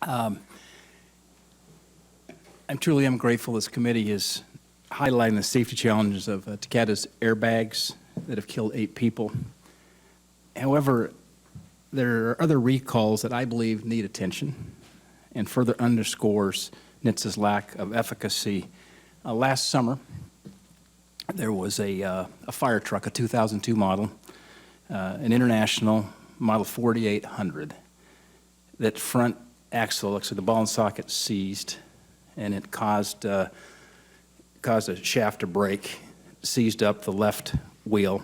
I truly am grateful this committee is highlighting the safety challenges of Takata's airbags that have killed 8 people. However, there are other recalls that I believe need attention and further underscores NHTSA's lack of efficacy. Last summer, there was a fire truck, a 2002 model, an international model 4800, that front axle, actually the ball and socket seized, and it caused a shaft to break, seized up the left wheel,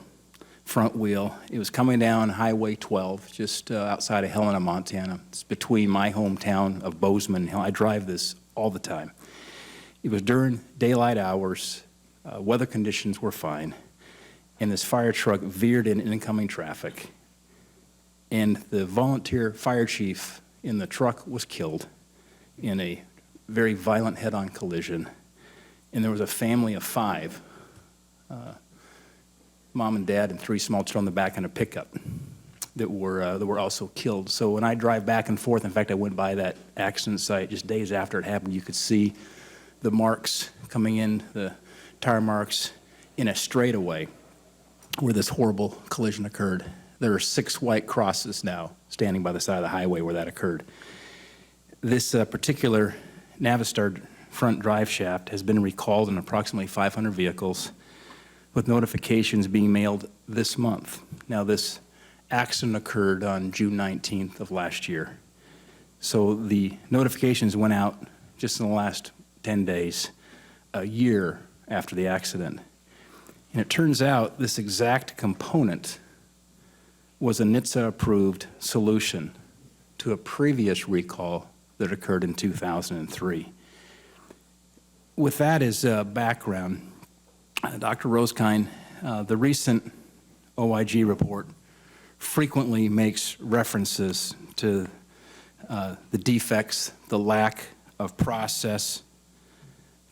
front wheel. It was coming down Highway 12, just outside of Helena, Montana. It's between my hometown of Bozeman. I drive this all the time. It was during daylight hours. Weather conditions were fine, and this fire truck veered in incoming traffic, and the volunteer fire chief in the truck was killed in a very violent head-on collision. And there was a family of 5, mom and dad and 3 small children in the back in a pickup that were also killed. So when I drive back and forth, in fact, I went by that accident site just days after it happened. You could see the marks coming in, the tire marks in a straightaway where this horrible collision occurred. There are 6 white crosses now standing by the side of the highway where that occurred. This particular Navistar front drive shaft has been recalled in approximately 500 vehicles, with notifications being mailed this month. Now, this accident occurred on June 19th of last year. So the notifications went out just in the last 10 days, a year after the accident. And it turns out this exact component was a NHTSA-approved solution to a previous recall that occurred in 2003. With that as background, Dr. Rosekind, the recent OIG report frequently makes references to the defects, the lack of process,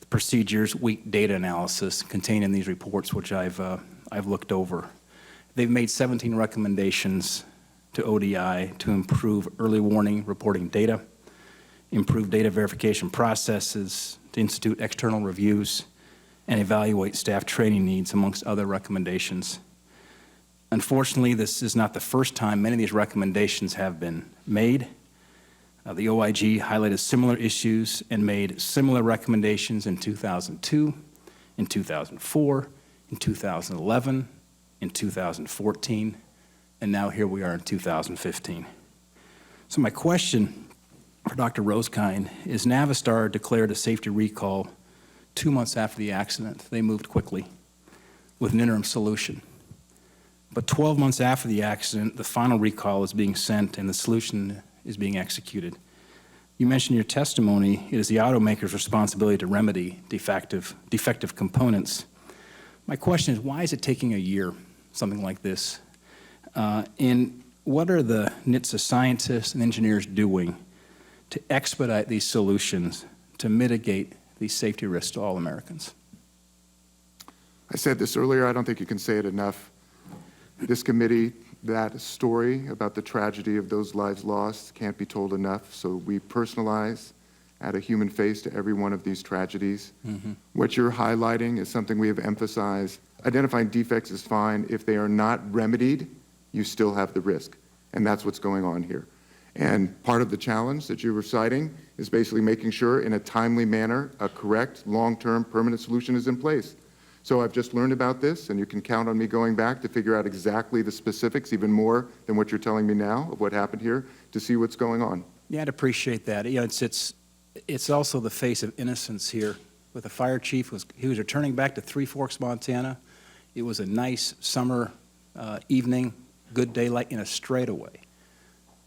the procedures, weak data analysis contained in these reports, which I've looked over. They've made 17 recommendations to ODI to improve early warning reporting data, improve data verification processes, to institute external reviews, and evaluate staff training needs, amongst other recommendations. Unfortunately, this is not the first time many of these recommendations have been made. The OIG highlighted similar issues and made similar recommendations in 2002, in 2004, in 2011, in 2014, and now here we are in 2015. So my question for Dr. Rosekind is, Navistar declared a safety recall 2 months after the accident. They moved quickly with an interim solution. But 12 months after the accident, the final recall is being sent and the solution is being executed. You mentioned in your testimony it is the automaker's responsibility to remedy defective components. My question is, why is it taking a year, something like this? And what are the NHTSA scientists and engineers doing to expedite these solutions to mitigate these safety risks to all Americans? I said this earlier, I don't think you can say it enough. This committee, that story about the tragedy of those lives lost can't be told enough, so we personalize, add a human face to every one of these tragedies. What you're highlighting is something we have emphasized. Identifying defects is fine. If they are not remedied, you still have the risk, and that's what's going on here. And part of the challenge that you were citing is basically making sure in a timely manner a correct, long-term, permanent solution is in place. So I've just learned about this, and you can count on me going back to figure out exactly the specifics, even more than what you're telling me now of what happened here, to see what's going on. Yeah, I'd appreciate that. You know, it's also the face of innocence here. With the fire chief, he was returning back to Three Forks, Montana. It was a nice summer evening, good daylight in a straightaway.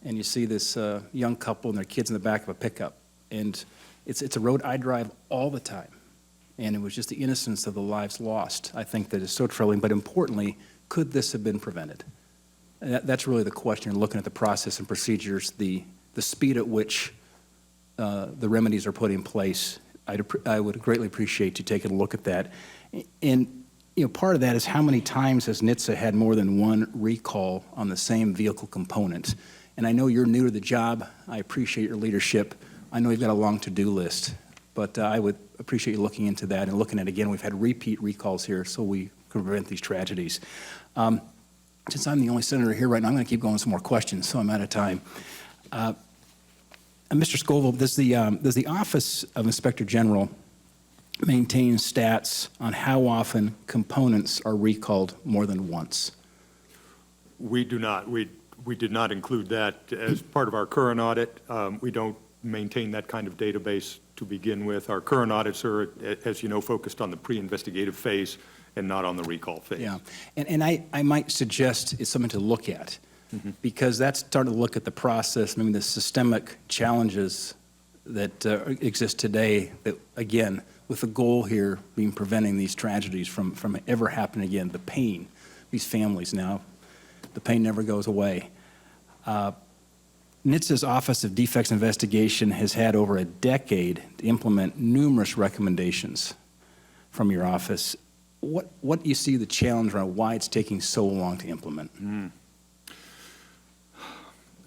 And you see this young couple and their kids in the back of a pickup. And it's a road I drive all the time. And it was just the innocence of the lives lost, I think, that is so troubling. But importantly, could this have been prevented? And that's really the question. You're looking at the process and procedures, the speed at which the remedies are put in place. I would greatly appreciate you taking a look at that. And part of that is, how many times has NHTSA had more than one recall on the same vehicle component? And I know you're new to the job. I appreciate your leadership. I know you've got a long to-do list, but I would appreciate you looking into that and looking at, again, we've had repeat recalls here so we can prevent these tragedies. Since I'm the only senator here right now, I'm going to keep going with some more questions, so I'm out of time. Mr. Scoville, does the Office of Inspector General maintain stats on how often components are recalled more than once? We do not. We did not include that as part of our current audit. We don't maintain that kind of database to begin with. Our current audits are, as you know, focused on the pre-investigative phase and not on the recall phase. Yeah, and I might suggest it's something to look at, because that's starting to look at the process, maybe the systemic challenges that exist today that, again, with the goal here being preventing these tragedies from ever happening again, the pain, these families now, the pain never goes away. NHTSA's Office of Defects Investigation has had over a decade to implement numerous recommendations from your office. What do you see the challenge around why it's taking so long to implement?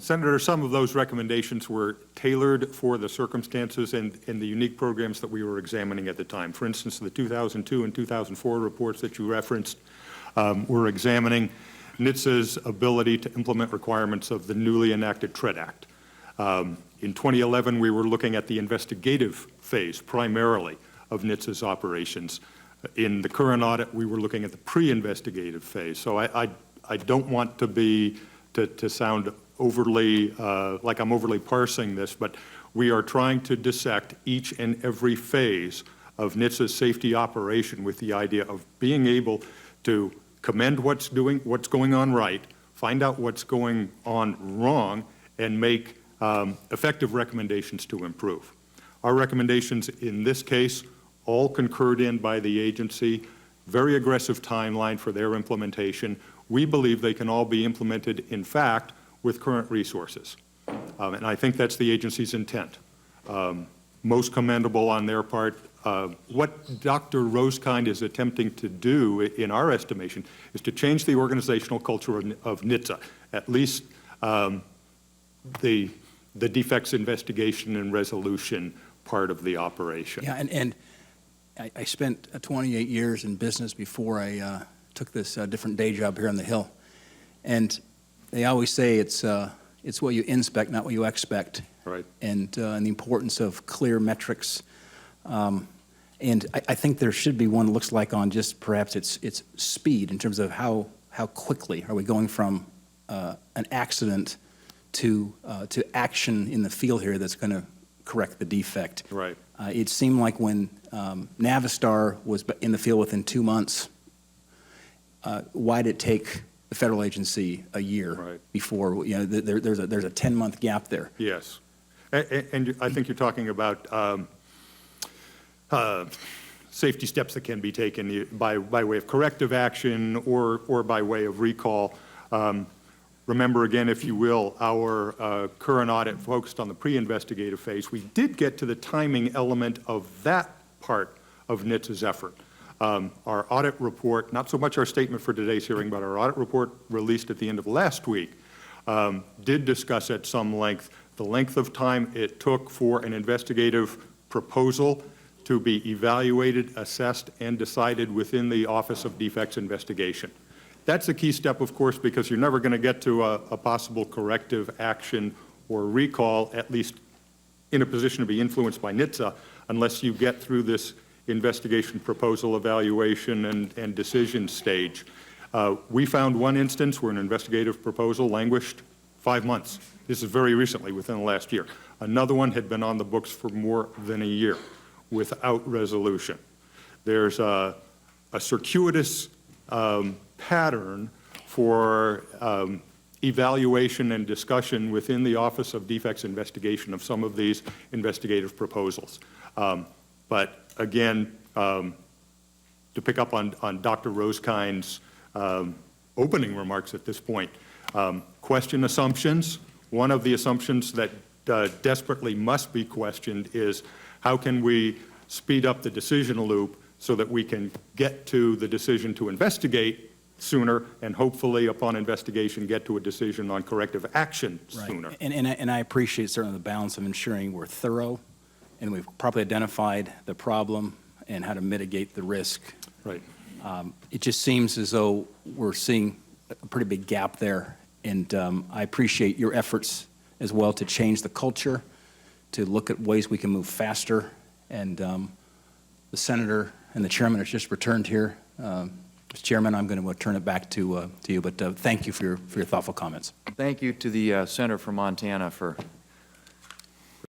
Senator, some of those recommendations were tailored for the circumstances and the unique programs that we were examining at the time. For instance, the 2002 and 2004 reports that you referenced were examining NHTSA's ability to implement requirements of the newly enacted TREAD Act. In 2011, we were looking at the investigative phase primarily of NHTSA's operations. In the current audit, we were looking at the pre-investigative phase. So I don't want to sound overly, like I'm overly parsing this, but we are trying to dissect each and every phase of NHTSA's safety operation with the idea of being able to commend what's going on right, find out what's going on wrong, and make effective recommendations to improve. Our recommendations in this case all concurred in by the agency, very aggressive timeline for their implementation. We believe they can all be implemented, in fact, with current resources. And I think that's the agency's intent. Most commendable on their part. What Dr. Rosekind is attempting to do, in our estimation, is to change the organizational culture of NHTSA, at least the defects investigation and resolution part of the operation. Yeah, and I spent 28 years in business before I took this different day job here on the Hill. And they always say it's what you inspect, not what you expect. Right. And the importance of clear metrics. And I think there should be one that looks like on just perhaps its speed in terms of how quickly are we going from an accident to action in the field here that's going to correct the defect. Right. It seemed like when Navistar was in the field within 2 months, why did it take the federal agency a year before, there's a 10-month gap there? Yes. And I think you're talking about safety steps that can be taken by way of corrective action or by way of recall. Remember again, if you will, our current audit focused on the pre-investigative phase. We did get to the timing element of that part of NHTSA's effort. Our audit report, not so much our statement for today's hearing, but our audit report released at the end of last week, did discuss at some length the length of time it took for an investigative proposal to be evaluated, assessed, and decided within the Office of Defects Investigation. That's a key step, of course, because you're never going to get to a possible corrective action or recall, at least in a position to be influenced by NHTSA, unless you get through this investigation, proposal, evaluation, and decision stage. We found one instance where an investigative proposal languished 5 months. This is very recently, within the last year. Another one had been on the books for more than a year without resolution. There's a circuitous pattern for evaluation and discussion within the Office of Defects Investigation of some of these investigative proposals. But again, to pick up on Dr. Rosekind's opening remarks at this point, question assumptions. One of the assumptions that desperately must be questioned is how can we speed up the decision loop so that we can get to the decision to investigate sooner, and hopefully, upon investigation, get to a decision on corrective action Right. sooner. And I appreciate certainly the balance of ensuring we're thorough and we've properly identified the problem and how to mitigate the risk. Right. It just seems as though we're seeing a pretty big gap there, and I appreciate your efforts as well to change the culture, to look at ways we can move faster, and the senator and the chairman has just returned here. Mr. Chairman, I'm going to turn it back to you, but thank you for your thoughtful comments. Thank you to the Senator from Montana for